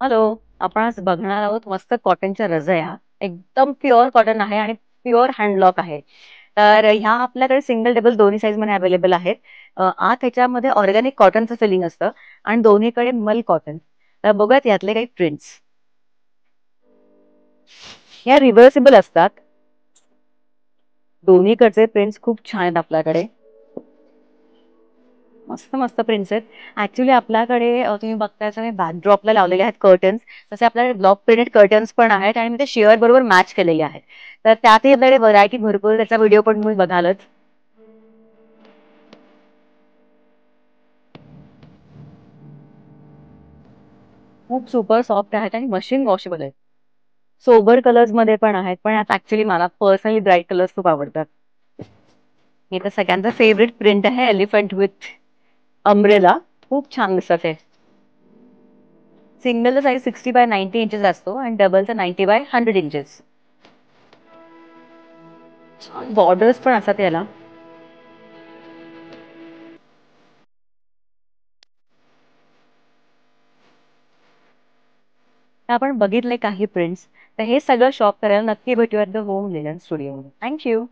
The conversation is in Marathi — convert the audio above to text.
हॅलो. आपण आज बघणार आहोत मस्त कॉटनच्या रजया. एकदम प्युअर कॉटन आहे आणि प्युअर हँडलॉक आहे. तर ह्या आपल्याकडे सिंगल डबल दोन्ही साईज मध्ये अवेलेबल आहेत. आत ह्याच्यामध्ये ऑर्गॅनिक कॉटनचं फिलिंग असतं आणि दोन्हीकडे मल कॉटन. तर बघूयात यातले काही प्रिंट्स. ह्या रिव्हर्सिबल असतात. दोन्हीकडचे प्रिंट्स खूप छान आहेत आपल्याकडे. मस्त मस्त प्रिंट्स आहेत. ऍक्च्युली आपल्याकडे तुम्ही बघताय बॅकड्रॉपला लावलेले आहेत कर्टन्स. तसे आपल्याकडे ब्लॉक प्रिंटेड कर्टन्स पण आहेत आणि ते शेअर बरोबर मॅच केलेले आहेत. तर त्यातही आपल्याकडे व्हरायटी भरपूर, त्याचा व्हिडिओ पण तुम्ही बघालच. खूप सुपर सॉफ्ट आहेत आणि मशीन वॉशेबल आहेत. सोबर कलर्स मध्ये पण आहेत, पण आता ऍक्च्युली मला पर्सनली ब्राईट कलर्स खूप आवडतात. हे तर सगळ्यांचा फेवरेट प्रिंट आहे, एलिफंट विथ अम्ब्रेला. खूप छान दिसत आहे. सिंगलचा साईज 60 by 90 इंचेस असतो आणि डबलचा 90 by 100 इंचेस. बॉर्डर्स पण असतात याला. आपण बघितले काही प्रिंट्स. तर हे सगळं शॉप करायला नक्की भेटूयात the home linen studio. Thank you.